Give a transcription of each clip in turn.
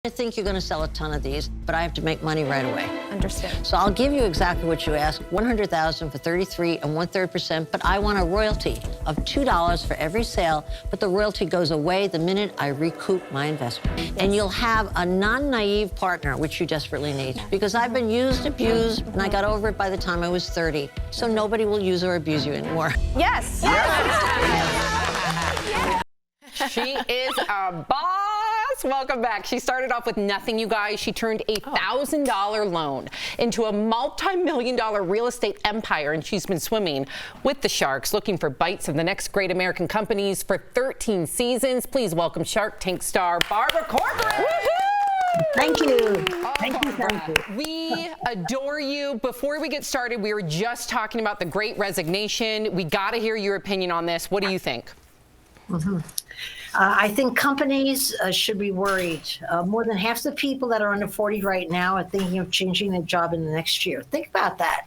I think you're going to sell a ton of these, but I have to make money right away. Understand. So I'll give you exactly what you asked, $100,000 for 33 and 1/3%, but I want a royalty of $2 for every sale, but the royalty goes away the minute I recoup my investment. Yes. And you'll have a non-naive partner, which you desperately need, because I've been used, abused, and I got over it by the time I was 30. So nobody will use or abuse you anymore. Yes. She is a boss. Welcome back. She started off with nothing, you guys. She turned a $1,000 loan into a multi-million-dollar real estate empire, and she's been swimming with the sharks, looking for bites of the next great American companies for 13 seasons. Please welcome Shark Tank star Barbara Corcoran. Thank you. Oh, Thank you. We adore you. Before we get started, we were just talking about the Great Resignation. We got to hear your opinion on this. What do you think? I think companies should be worried. More than half the people that are under 40 right now are thinking of changing their job in the next year. Think about that.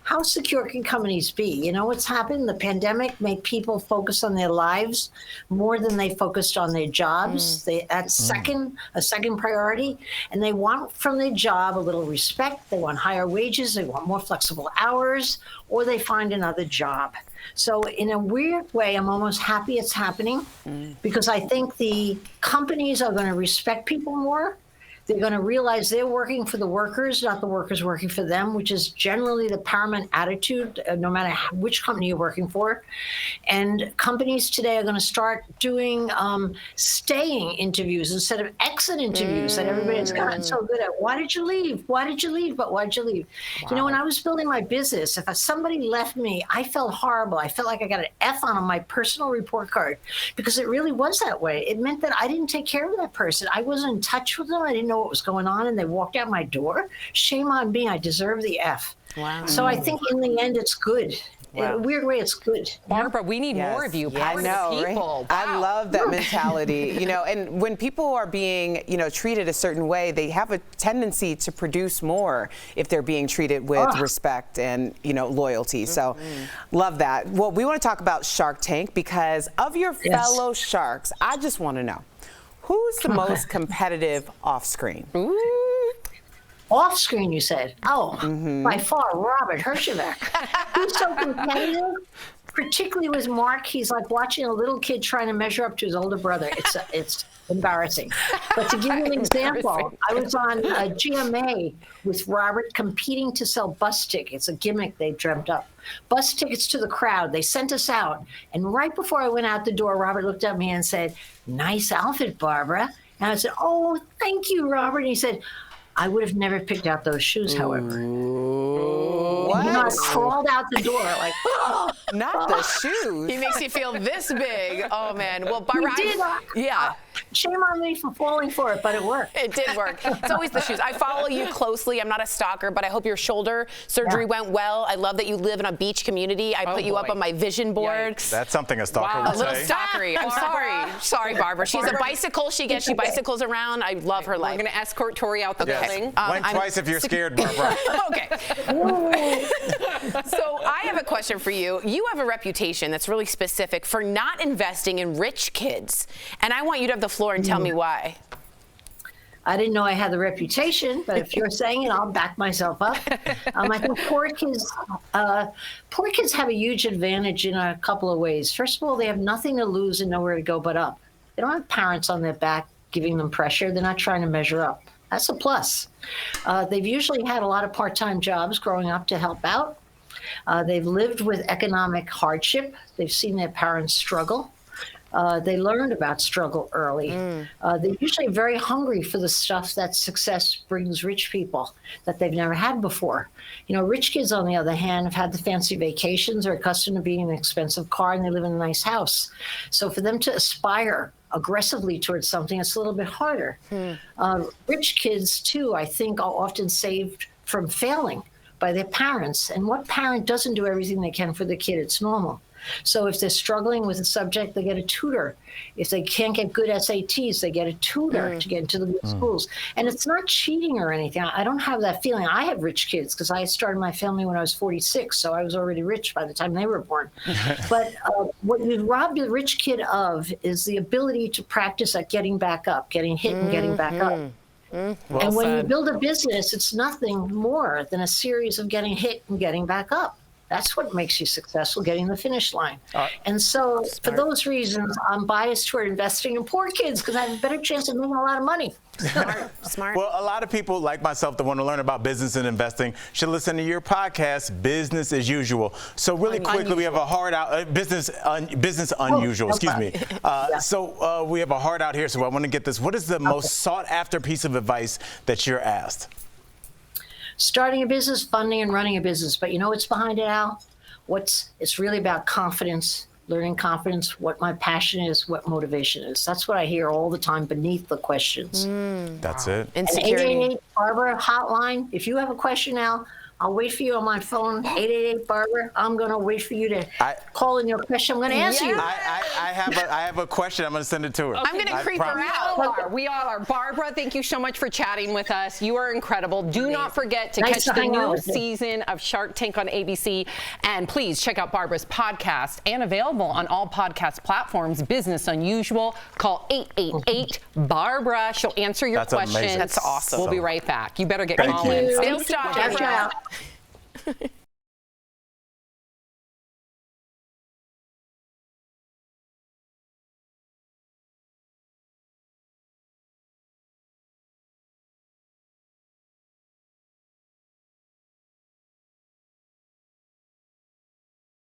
How secure can companies be? You know what's happened? The pandemic made people focus on their lives more than they focused on their jobs. That's a second priority. And they want from their job a little respect. They want higher wages. They want more flexible hours, or they find another job. So in a weird way, I'm almost happy it's happening because I think the companies are going to respect people more. They're going to realize they're working for the workers, not the workers working for them, which is generally the paramount attitude, no matter which company you're working for. And companies today are going to start doing staying interviews instead of exit interviews that everybody's gotten so good at. Why did you leave? Why did you leave? But why'd you leave? Wow. You know, when I was building my business, if somebody left me, I felt horrible. I felt like I got an F on my personal report card because it really was that way. It meant that I didn't take care of that person. I wasn't in touch with them. I didn't know what was going on, and they walked out my door. Shame on me. I deserve the F. Wow. So I think in the end, it's good. Wow. In a weird way, it's good. Barbara, we need more of you. Power to people. Right? I love that mentality. You know, and when people are being, treated a certain way, they have a tendency to produce more if they're being treated with respect and, loyalty. So love that. Well, we want to talk about Shark Tank because of your fellow sharks. I just want to know, who's the most competitive off-screen? Off screen, you said? Oh, by far, Robert Herjavec. He's so competitive, particularly with Mark. He's like watching a little kid trying to measure up to his older brother. It's embarrassing. But to give you an example, I was on a GMA with Robert competing to sell bus tickets, a gimmick they dreamt up. Bus tickets to the crowd. They sent us out. And right before I went out the door, Robert looked at me and said, "Nice outfit, Barbara." And I said, "Oh, thank you, Robert." And he said, "I would have never picked out those shoes, however." What? I crawled out the door like, not the shoes. He makes you feel this big. Oh, man. Well, Barbara, shame on me for falling for it, but it worked. It did work. It's always the shoes. I follow you closely. I'm not a stalker, but I hope your shoulder surgery went well. I love that you live in a beach community. I put you up on my vision board. Yikes. That's something a stalker would say. A little say. stalkery. I'm sorry. Sorry, Barbara. She has a bicycle. She bicycles around. I love her life. We're going to escort Tori out the building. Blink twice if you're scared, Barbara. Okay. So I have a question for you. You have a reputation that's really specific for not investing in rich kids. And I want you to have the floor and tell me why. I didn't know I had the reputation, but if you're saying it, I'll back myself up. I think poor kids have a huge advantage in a couple of ways. First of all, they have nothing to lose and nowhere to go but up. They don't have parents on their back giving them pressure. They're not trying to measure up. That's a plus. They've usually had a lot of part-time jobs growing up to help out. They've lived with economic hardship. They've seen their parents struggle. They learned about struggle early. They're usually very hungry for the stuff that success brings rich people that they've never had before. Rich kids, on the other hand, have had the fancy vacations, are accustomed to being in an expensive car, and they live in a nice house. So for them to aspire aggressively towards something, it's a little bit harder. Rich kids, too, I think, are often saved from failing by their parents. And what parent doesn't do everything they can for the kid? It's normal. So if they're struggling with a subject, they get a tutor. If they can't get good SATs, they get a tutor to get into the good schools. And it's not cheating or anything. I don't have that feeling. I have rich kids because I started my family when I was 46, so I was already rich by the time they were born. But what you rob the rich kid of is the ability to practice at getting back up, getting hit and getting back up. And when you build a business, it's nothing more than a series of getting hit and getting back up. That's what makes you successful, getting the finish line. And so for those reasons, I'm biased toward investing in poor kids because I have a better chance of making a lot of money. Smart. Well, a lot of people like myself that want to learn about business and investing should listen to your podcast, Business as Usual. So really quickly, we have a hard out, business unusual, excuse me. So we have a hard out here, so I want to get this. What is the most sought after piece of advice that you're asked? Starting a business, funding and running a business. But you know what's behind it, Al? It's really about confidence, learning confidence, what my passion is, what motivation is. That's what I hear all the time beneath the questions. That's it. Insecurity. 888 Barbara hotline. If you have a question, Al, I'll wait for you on my phone. 888 Barbara. I'm going to wait for you to call in your question. I'm going to answer you. I have a question. I'm going to send it to her. I'm going to creep her out. We all are. Barbara, thank you so much for chatting with us. You are incredible. Do not forget to catch the new season of Shark Tank on ABC. And please check out Barbara's podcast, and available on all podcast platforms, Business Unusual. Call 888-BARBARA. She'll answer your questions. Amazing. That's awesome. We'll be right back. You better get Thank calling. you. Still stop. Ciao, ciao.